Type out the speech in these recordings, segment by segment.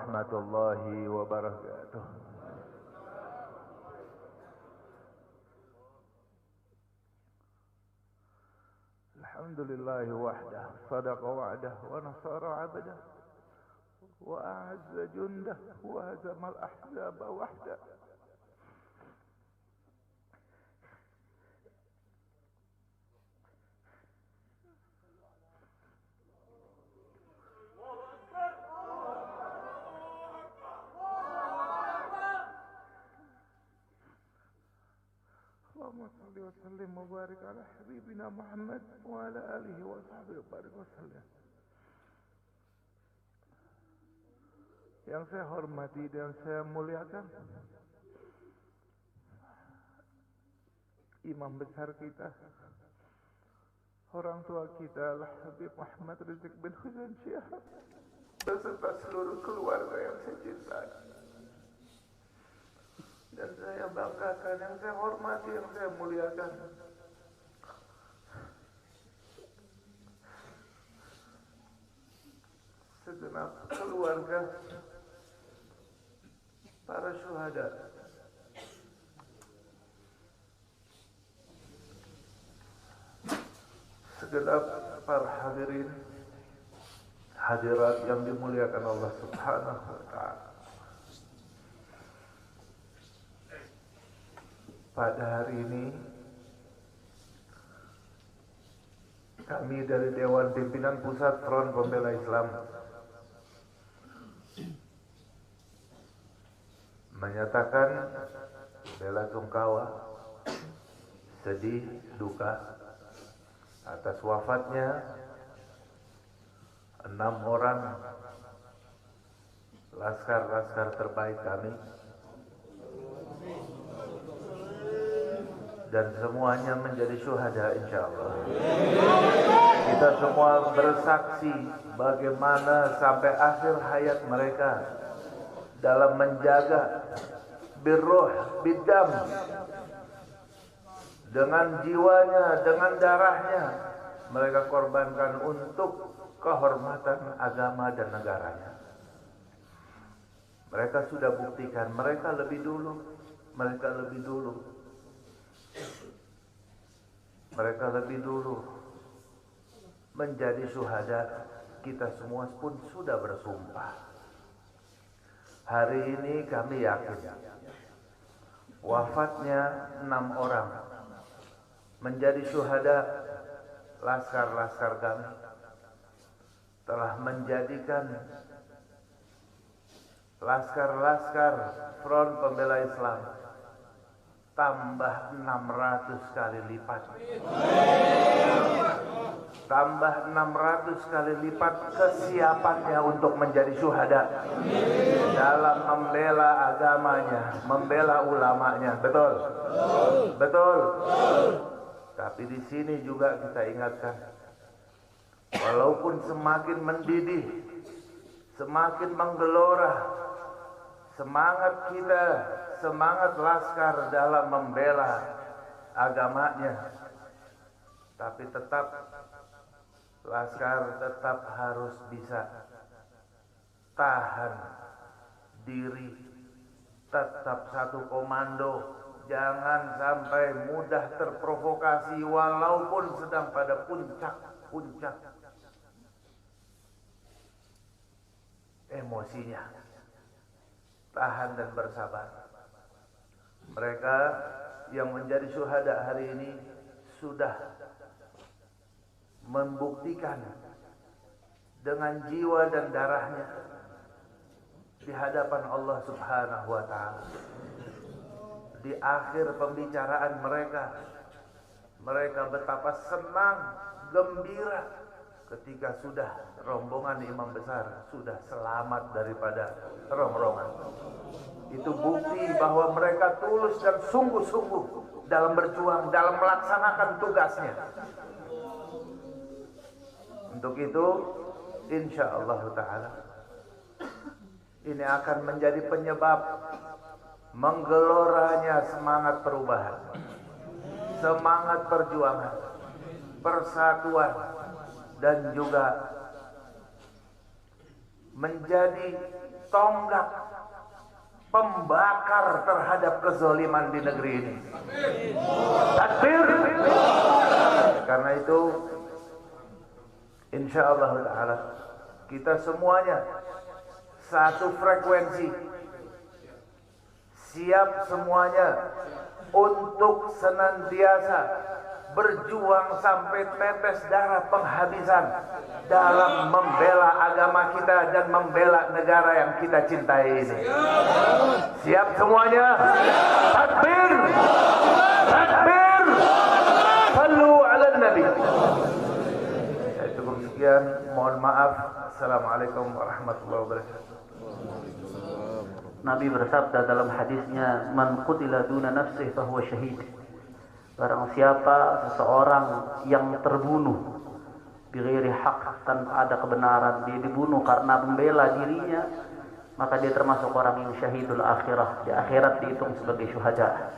warahmatullahi wabarakatuh. Alhamdulillahi wahdah, sadaqa wa'dah, wa nasara 'abdah, wa a'azza jundah, wa hazamal ahzaba wahdah. Allahumma salli wa sallim wa barik ala habibina Muhammad wa ala alihi wa sahbihi wa barik wa sallam. Yang saya hormati dan saya muliakan imam besar kita, orang tua kita Al-Habib Muhammad Rizik bin Husain Syihab beserta seluruh keluarga yang saya cintai dan saya banggakan, yang saya hormati, yang saya muliakan. Segenap keluarga para syuhada, segenap para hadirin hadirat yang dimuliakan Allah Subhanahu wa ta'ala. Pada hari ini kami dari Dewan Pimpinan Pusat Front Pembela Islam menyatakan bela sungkawa, sedih, duka atas wafatnya 6 orang laskar-laskar terbaik kami, dan semuanya menjadi syuhada insyaallah. Kita semua bersaksi bagaimana sampai akhir hayat mereka dalam menjaga birruh bidam, dengan jiwanya, dengan darahnya mereka korbankan untuk kehormatan agama dan negaranya. Mereka sudah buktikan, mereka lebih dulu menjadi syuhada. Kita semua pun sudah bersumpah. Hari ini kami yakin wafatnya 6 orang menjadi syuhada laskar-laskar kami telah menjadikan laskar-laskar Front Pembela Islam tambah 600 kali lipat. Tambah 600 kali lipat kesiapannya untuk menjadi syuhada dalam membela agamanya, membela ulamanya. Betul? Betul. Tapi di sini juga kita ingatkan, walaupun semakin mendidih, semakin menggelora semangat kita, semangat laskar dalam membela agamanya, tapi tetap laskar tetap harus bisa tahan diri, tetap satu komando, jangan sampai mudah terprovokasi walaupun sedang pada puncak emosinya. Tahan dan bersabar. Mereka yang menjadi syuhada hari ini sudah membuktikan dengan jiwa dan darahnya di hadapan Allah Subhanahu wa ta'ala. Di akhir pembicaraan mereka betapa senang, gembira ketika sudah rombongan imam besar sudah selamat daripada rongrongan. Itu bukti bahwa mereka tulus dan sungguh-sungguh dalam berjuang, dalam melaksanakan tugasnya. Untuk itu, insyaallah ta'ala, ini akan menjadi penyebab menggeloranya semangat perubahan, semangat perjuangan, persatuan, dan juga menjadi tonggak pembakar terhadap kezaliman di negeri ini. Takbir. Karena itu insyaallah ta'ala kita semuanya satu frekuensi, siap semuanya untuk senantiasa berjuang sampai tetes darah penghabisan dalam membela agama kita dan membela negara yang kita cintai ini. Siap semuanya? Takbir! Takbir! Sallu ala Nabi. Saya cukup sekian, mohon maaf. Assalamualaikum warahmatullahi wabarakatuh. Nabi bersabda dalam hadisnya, "Man qutila duna nafsihi fahuwa syahid." Barang siapa seseorang yang terbunuh bighairi haq, tanpa ada kebenaran, dia dibunuh karena membela dirinya, maka dia termasuk orang yang syahidul akhirah. Di akhirat dihitung sebagai syuhada.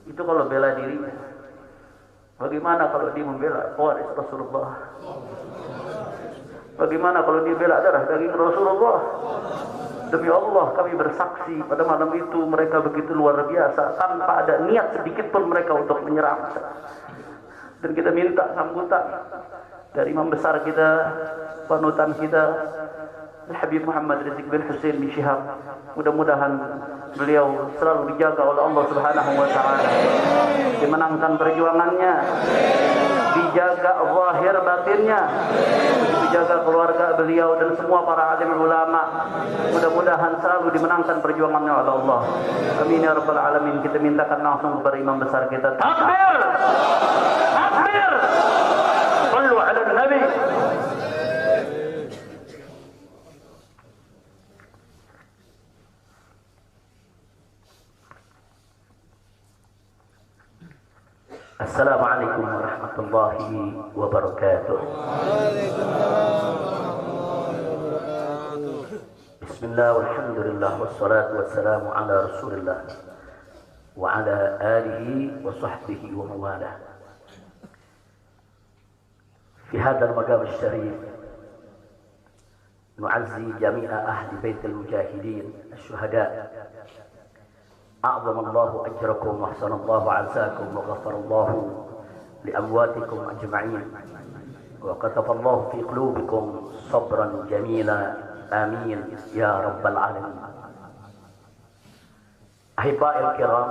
Itu kalau bela dirinya. Bagaimana kalau dia membela waris Rasulullah? Bagaimana kalau dia bela darah daging Rasulullah? Demi Allah kami bersaksi pada malam itu mereka begitu luar biasa, tanpa ada niat sedikit pun mereka untuk menyerang. Dan kita minta sambutan dari imam besar kita, panutan kita, Al-Habib Muhammad Rizik bin Hussein bin Syihab. Mudah-mudahan beliau selalu dijaga oleh Allah Subhanahu wa taala, dimenangkan perjuangannya, dijaga zahir batinnya, dijaga keluarga beliau dan semua para alim ulama. Mudah-mudahan selalu dimenangkan perjuangannya oleh Allah. Amin ya rabbal alamin. Kita mintakan langsung kepada imam besar kita. Takbir! Takbir! Sallu ala Nabi. Assalamualaikum warahmatullahi wabarakatuh. Bismillah walhamdulillah wassalatu wassalamu ala rasulillah wa ala alihi wa sahbihi wa mawalah. Fi hadzal maqam asy-syarif nu'azzi jami'a ahli baitil mujahidin asy-syuhada. أعظم الله أجركم وأحسن الله عزاكم وغفر الله لأمواتكم أجمعين وكتب الله في قلوبكم صبرا جميلا آمين يا رب العالمين. أحبائي الكرام,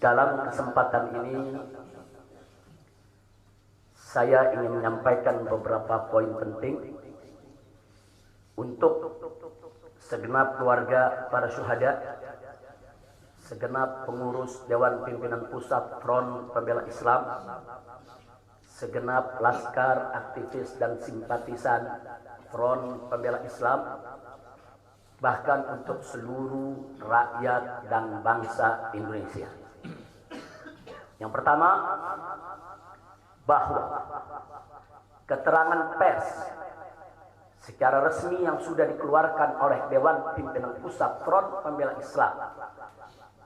dalam kesempatan ini saya ingin menyampaikan beberapa poin penting untuk segenap keluarga para syuhada, segenap pengurus Dewan Pimpinan Pusat Front Pembela Islam, segenap laskar, aktivis dan simpatisan Front Pembela Islam, bahkan untuk seluruh rakyat dan bangsa Indonesia. Yang pertama, bahwa keterangan pers secara resmi yang sudah dikeluarkan oleh Dewan Pimpinan Pusat Front Pembela Islam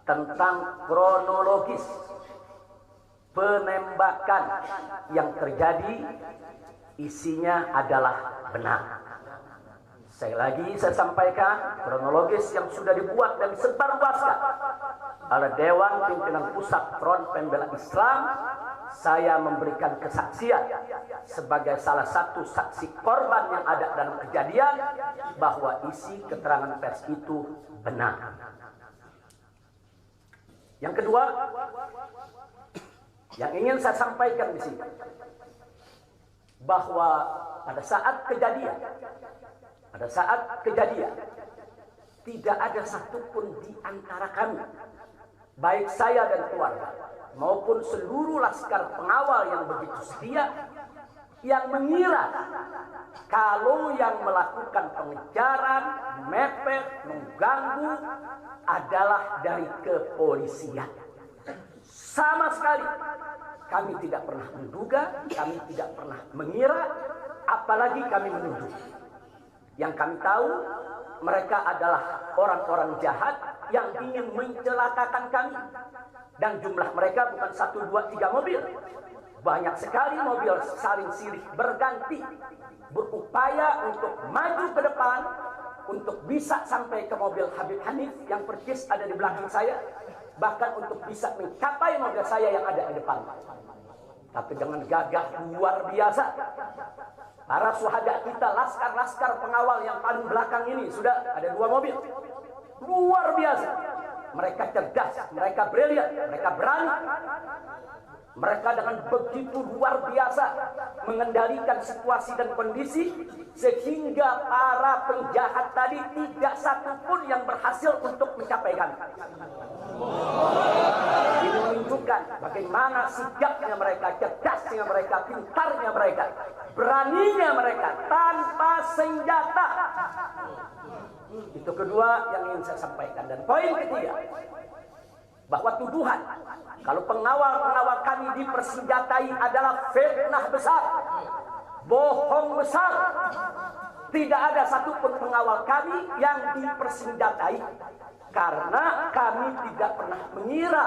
tentang kronologis penembakan yang terjadi isinya adalah benar. Saya sampaikan kronologis yang sudah dibuat dan disebarluaskan oleh Dewan Pimpinan Pusat Front Pembela Islam. Saya memberikan kesaksian sebagai salah satu saksi korban yang ada dalam kejadian bahwa isi keterangan pers itu benar. Yang kedua, yang ingin saya sampaikan di sini, bahwa pada saat kejadian tidak ada satupun di antara kami, baik saya dan keluarga maupun seluruh laskar pengawal yang begitu setia, yang mengira kalau yang melakukan pengejaran, mepet, mengganggu adalah dari kepolisian. Sama sekali kami tidak pernah menduga, kami tidak pernah mengira, apalagi kami menuduh. Yang kami tahu, mereka adalah orang-orang jahat yang ingin mencelakakan kami. Dan jumlah mereka bukan 1, 2, 3 mobil. Banyak sekali mobil saling silih berganti berupaya untuk maju ke depan, untuk bisa sampai ke mobil Habib Hanif yang persis ada di belakang saya, bahkan untuk bisa mencapai mobil saya yang ada di depan. Tapi dengan gagah luar biasa, para syuhada kita, laskar-laskar pengawal yang paling belakang ini, sudah ada 2 mobil, luar biasa. Mereka cerdas, mereka brilian, mereka berani. Mereka dengan begitu luar biasa mengendalikan situasi dan kondisi, sehingga para penjahat tadi tidak satupun yang berhasil untuk mencapai kami. Ini menunjukkan bagaimana sigapnya mereka, cerdasnya mereka, pintarnya mereka, beraninya mereka tanpa senjata. Itu kedua yang ingin saya sampaikan. Dan poin ketiga, bahwa tuduhan kalau pengawal-pengawal kami dipersenjatai adalah fitnah besar, bohong besar. Tidak ada satupun pengawal kami yang dipersenjatai, karena kami tidak pernah mengira,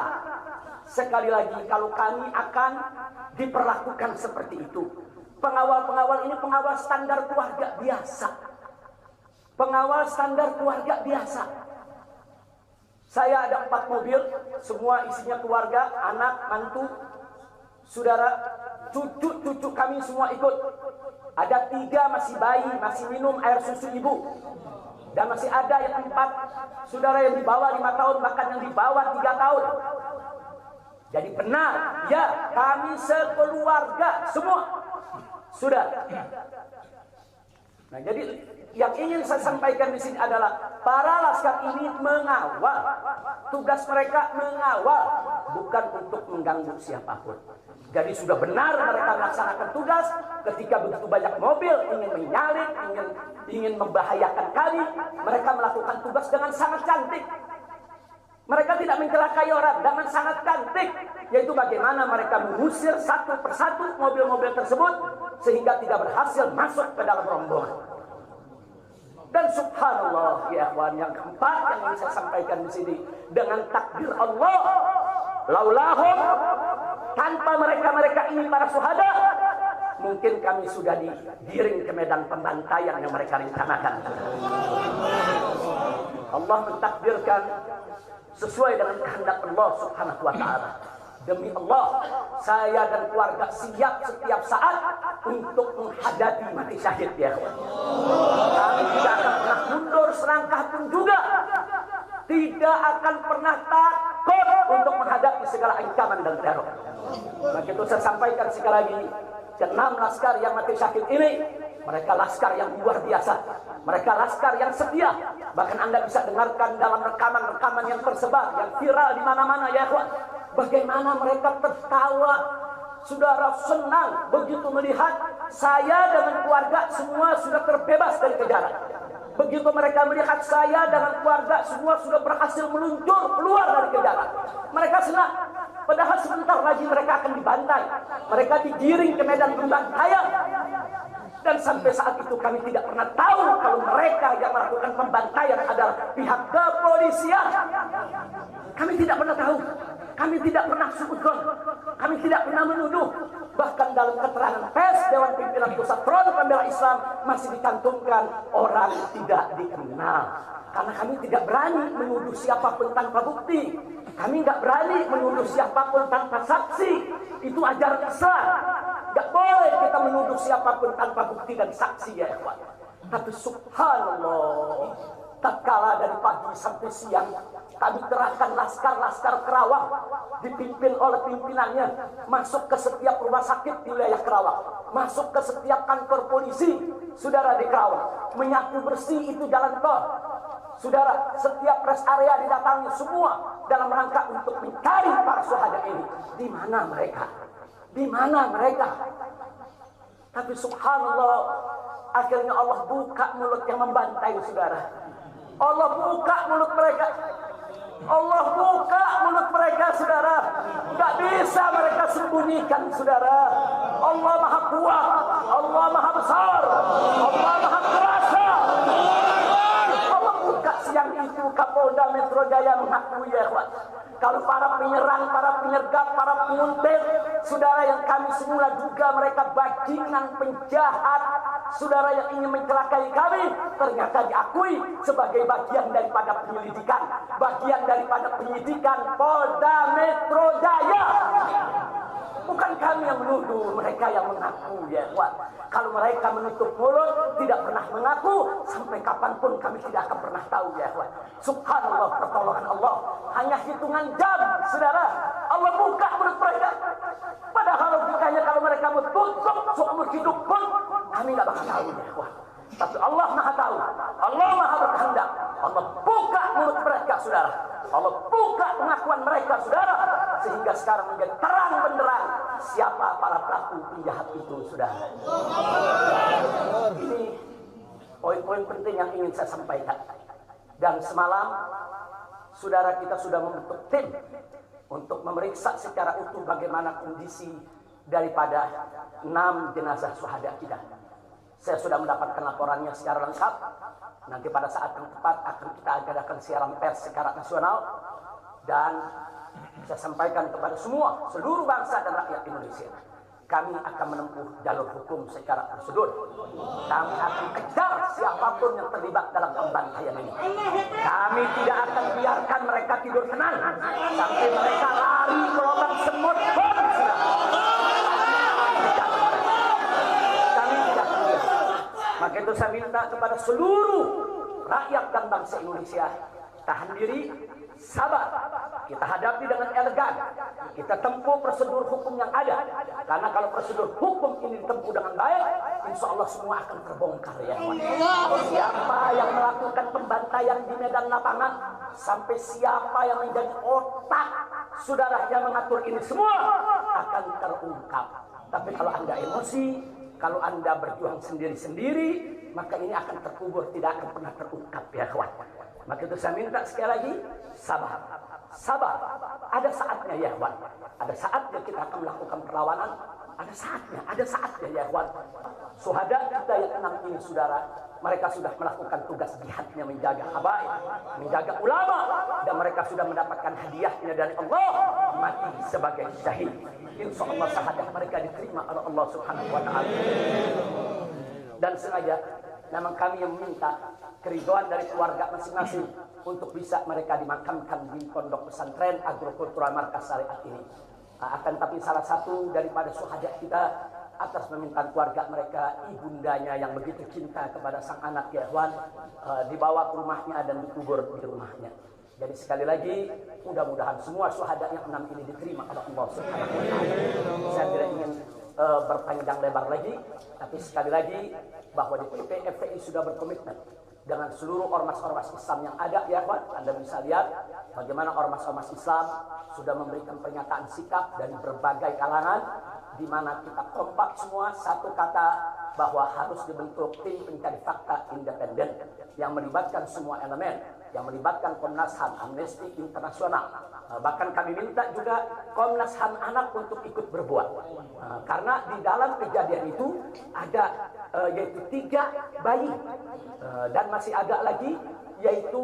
sekali lagi, kalau kami akan diperlakukan seperti itu. Pengawal-pengawal ini pengawal standar keluarga biasa. Pengawal standar keluarga biasa. Saya ada 4 mobil, semua isinya keluarga, anak, mantu, saudara, cucu-cucu kami semua ikut. Ada 3 masih bayi, masih minum air susu ibu. Dan masih ada yang 4 saudara yang di bawah 5 tahun, bahkan yang di bawah 3 tahun. Jadi benar, ya, kami sekeluarga semua. Sudah. Nah, jadi yang ingin saya sampaikan di sini adalah para laskar ini mengawal. Tugas mereka mengawal, bukan untuk mengganggu siapapun. Jadi sudah benar mereka melaksanakan tugas. Ketika begitu banyak mobil ingin menyalip, ingin membahayakan kami, mereka melakukan tugas dengan sangat cantik. Mereka tidak mencelakai orang, dengan sangat cantik. Yaitu bagaimana mereka mengusir satu persatu mobil-mobil tersebut sehingga tidak berhasil masuk ke dalam rombongan. Dan subhanallah, ya akhwan, yang keempat yang ingin saya sampaikan di sini, dengan takdir Allah, laulahum, tanpa mereka ini para syuhada, mungkin kami sudah digiring ke medan pembantaian yang mereka rencanakan. Allah mentakdirkan sesuai dengan kehendak Allah Subhanahu wa taala. Demi Allah, saya dan keluarga siap setiap saat untuk menghadapi mati syahid, ya kawan. Kami tidak akan pernah mundur selangkah pun juga. Tidak akan pernah takut untuk menghadapi segala ancaman dan teror. Maka itu saya sampaikan sekali lagi, 6 laskar yang mati syahid ini, mereka laskar yang luar biasa. Mereka laskar yang setia. Bahkan Anda bisa dengarkan dalam rekaman-rekaman yang tersebar, yang viral di mana-mana, ya kawan. Bagaimana mereka tertawa, saudara, senang begitu melihat saya dengan keluarga semua sudah terbebas dari kejaran. Begitu mereka melihat saya dengan keluarga semua sudah berhasil meluncur keluar dari kejaran, mereka senang. Padahal sebentar lagi mereka akan dibantai, mereka digiring ke medan pembantaian. Dan sampai saat itu kami tidak pernah tahu kalau mereka yang melakukan pembantaian adalah pihak kepolisian. Kami tidak pernah tahu. Kami tidak pernah suudzon. Kami tidak pernah menuduh. Bahkan dalam keterangan pers Dewan Pimpinan Pusat Front Pembela Islam masih dicantumkan orang tidak dikenal. Karena kami tidak berani menuduh siapapun tanpa bukti. Kami nggak berani menuduh siapapun tanpa saksi. Itu ajaran Islam. Nggak boleh kita menuduh siapapun tanpa bukti dan saksi, ya ikhwan. Tapi subhanallah, tatkala dari pagi sampai siang kami kerahkan laskar-laskar Kerawang dipimpin oleh pimpinannya masuk ke setiap rumah sakit di wilayah Kerawang, masuk ke setiap kantor polisi, saudara, di Kerawang, menyapu bersih itu jalan tol. Saudara, setiap rest area didatangi semua dalam rangka untuk mencari para syuhada ini. Di mana mereka? Di mana mereka? Tapi subhanallah, akhirnya Allah buka mulut yang membantai, saudara. Allah buka mulut mereka. Allah buka mulut mereka, saudara. Gak bisa mereka sembunyikan, saudara. Allah maha kuat, Allah maha besar, Allah maha kuasa. Allah buka siang itu. Kapolda Metro Jaya mengakui, ya kawan, kalau para penyerang, para penyergap, para penguntit, saudara, yang kami semula duga mereka bajingan penjahat, saudara yang ingin mencelakai kami ternyata diakui sebagai bagian daripada penyelidikan, bagian daripada penyidikan Polda Metro Jaya. Bukan kami yang menuduh, mereka yang mengaku ya ikhwan. Kalau mereka menutup mulut, tidak pernah mengaku, sampai kapanpun kami tidak akan pernah tahu ya ikhwan. Subhanallah, pertolongan Allah hanya hitungan jam, saudara. Allah buka mulut mereka. Padahal logikanya kalau mereka tutup seumur hidup pun kami tidak bakal tahu ya ikhwan. Tapi Allah Maha tahu, Allah Maha berkehendak. Allah buka mulut mereka, saudara. Allah buka pengakuan mereka, saudara, sehingga sekarang menjadi terang benderang siapa para pelaku penjahat itu, saudara. Ini poin-poin penting yang ingin saya sampaikan. Dan semalam saudara kita sudah membentuk tim untuk memeriksa secara utuh bagaimana kondisi daripada 6 jenazah syuhada kita. Saya sudah mendapatkan laporannya secara lengkap. Nanti pada saat yang tepat akan kita adakan siaran pers secara nasional. Dan saya sampaikan kepada seluruh bangsa dan rakyat Indonesia. Kami akan menempuh jalur hukum secara prosedur. Kami akan kejar siapapun yang terlibat dalam pembantaian ini. Kami tidak akan biarkan mereka tidur tenang sampai mereka lari ke lubang semut pun. Maka itu saya minta kepada seluruh rakyat dan bangsa Indonesia, tahan diri, sabar. Kita hadapi dengan elegan. Kita tempuh prosedur hukum yang ada. Karena kalau prosedur hukum ini ditempuh dengan baik, insya Allah semua akan terbongkar ya. Siapa yang melakukan pembantaian di medan lapangan, sampai siapa yang menjadi otak saudara yang mengatur ini semua akan terungkap. Tapi kalau Anda emosi, kalau Anda berjuang sendiri-sendiri, maka ini akan terkubur, tidak akan pernah terungkap ya kawan. Maka itu saya minta sekali lagi, sabar. Sabar. Ada saatnya ya kawan. Ada saatnya kita akan melakukan perlawanan. Ada saatnya ya kawan. Syuhada kita yang 6 ini saudara, mereka sudah melakukan tugas jihadnya menjaga habaib, menjaga ulama, dan mereka sudah mendapatkan hadiahnya dari Allah, mati sebagai syahid. Insya Allah syahadat mereka diterima oleh Allah Subhanahu wa Ta'ala. Dan sengaja memang kami yang meminta keridhaan dari keluarga masing-masing untuk bisa mereka dimakamkan di pondok pesantren agrokultural markas syariat ini. Akan tapi salah satu daripada syuhada kita atas permintaan keluarga mereka, ibundanya yang begitu cinta kepada sang anak ya ikhwan, dibawa ke rumahnya dan dikubur di rumahnya. Jadi sekali lagi, mudah-mudahan semua syuhada yang 6 ini diterima oleh Allah Subhanahu wa Ta'ala. Saya tidak ingin berpanjang lebar lagi, tapi sekali lagi bahwa DPP FPI sudah berkomitmen dengan seluruh ormas-ormas Islam yang ada ya kawan. Anda bisa lihat bagaimana ormas-ormas Islam sudah memberikan pernyataan sikap dari berbagai kalangan, di mana kita kompak semua satu kata bahwa harus dibentuk tim pencari fakta independen yang melibatkan semua elemen, yang melibatkan Komnas HAM, Amnesty Internasional. Bahkan kami minta juga Komnas HAM anak untuk ikut berbuat. Karena di dalam kejadian itu ada yaitu 3 bayi dan masih ada lagi yaitu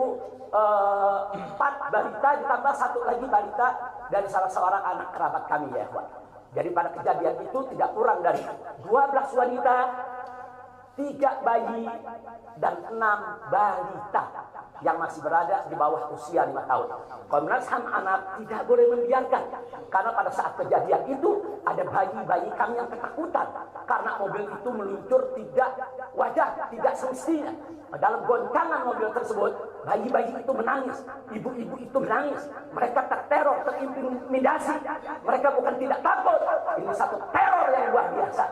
4 balita ditambah 1 lagi balita dari salah seorang anak kerabat kami ya ikhwan. Jadi pada kejadian itu tidak kurang dari 12 wanita, 3 bayi dan 6 balita yang masih berada di bawah usia 5 tahun. Komnas HAM anak tidak boleh membiarkan, karena pada saat kejadian itu ada bayi-bayi kami yang ketakutan karena mobil itu meluncur tidak wajar, tidak semestinya. Dalam goncangan mobil tersebut, bayi-bayi itu menangis, ibu-ibu itu menangis, mereka terteror, terintimidasi. Mereka bukan tidak takut, ini satu teror yang luar biasa.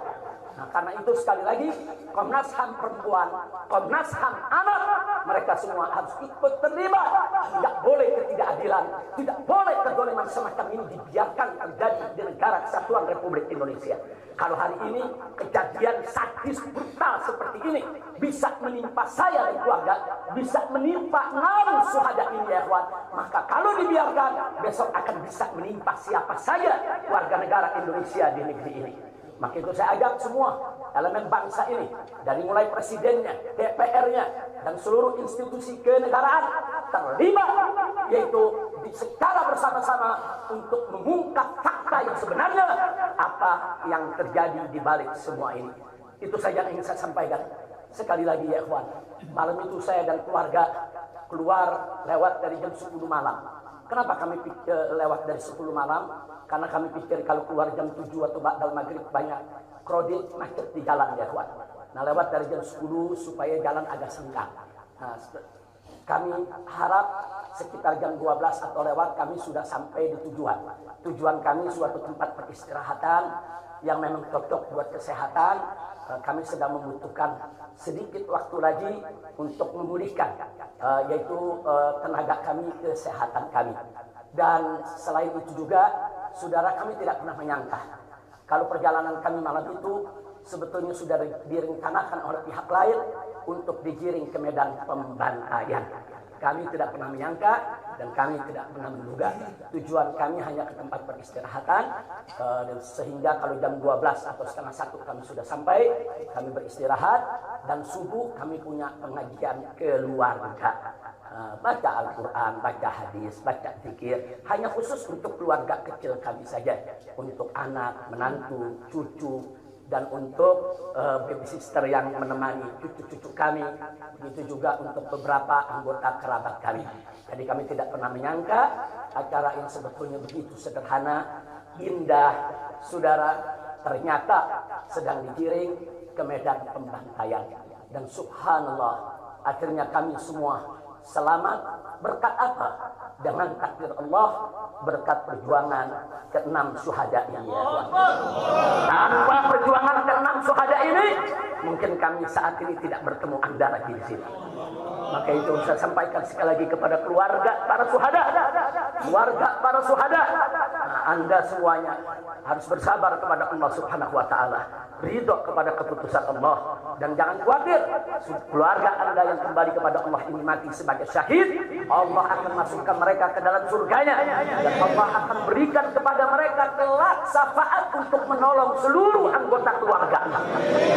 Nah, karena itu sekali lagi Komnas HAM perempuan, Komnas HAM anak, mereka semua harus ikut terlibat. Tidak boleh ketidakadilan, tidak boleh kezaliman semacam ini dibiarkan terjadi di negara kesatuan Republik Indonesia. Kalau hari ini kejadian sadis brutal seperti ini bisa menimpa saya dan keluarga, bisa menimpa 6 syuhada ini ya ikhwan, maka kalau dibiarkan besok akan bisa menimpa siapa saja warga negara Indonesia di negeri ini. Maka itu saya ajak semua elemen bangsa ini, dari mulai presidennya, DPR-nya, dan seluruh institusi kenegaraan terlibat, yaitu secara bersama-sama untuk mengungkap fakta yang sebenarnya apa yang terjadi di balik semua ini. Itu saja yang ingin saya sampaikan. Sekali lagi ya ikhwan, malam itu saya dan keluarga keluar lewat dari jam 10 malam. Kenapa kami lewat dari 10 malam? Karena kami pikir kalau keluar jam 7 atau ba'dal maghrib banyak krodit macet di jalan ya ikhwan. Nah lewat dari jam 10 supaya jalan agak senggang. Nah, kami harap sekitar jam 12 atau lewat kami sudah sampai di tujuan. Tujuan kami suatu tempat peristirahatan yang memang cocok buat kesehatan. Kami sedang membutuhkan sedikit waktu lagi untuk memulihkan yaitu tenaga kami, kesehatan kami. Dan selain itu juga saudara kami tidak pernah menyangka kalau perjalanan kami malam itu sebetulnya sudah direncanakan oleh pihak lain untuk digiring ke medan pembantaian. Kami tidak pernah menyangka dan kami tidak pernah menduga. Tujuan kami hanya ke tempat peristirahatan dan sehingga kalau jam 12 atau setengah 1 kami sudah sampai, kami beristirahat dan subuh kami punya pengajian keluarga. Baca Al-Quran, baca hadis, baca zikir, hanya khusus untuk keluarga kecil kami saja, untuk anak, menantu, cucu, dan untuk babysitter yang menemani cucu-cucu kami, begitu juga untuk beberapa anggota kerabat kami. Jadi kami tidak pernah menyangka acara yang sebetulnya begitu sederhana, indah, saudara, ternyata sedang digiring ke medan pembantaian. Dan subhanallah, akhirnya kami semua selamat berkat apa? Dengan takdir Allah, berkat perjuangan ke-6 syuhada ini ya Tuhan. Tanpa perjuangan ke-6 syuhada ini, mungkin kami saat ini tidak bertemu Anda lagi di sini. Maka itu saya sampaikan sekali lagi kepada keluarga para syuhada. Keluarga para syuhada, nah, Anda semuanya harus bersabar kepada Allah Subhanahu wa taala. Ridho kepada keputusan Allah dan jangan khawatir, keluarga Anda yang kembali kepada Allah ini mati sebagai syahid, Allah akan masukkan mereka ke dalam surganya dan Allah akan berikan kepada mereka kelak syafaat untuk menolong seluruh anggota keluarga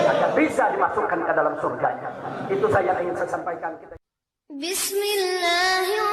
agar bisa dimasukkan ke dalam surganya. Itu saja yang ingin saya sampaikan. Bismillahirrahmanirrahim.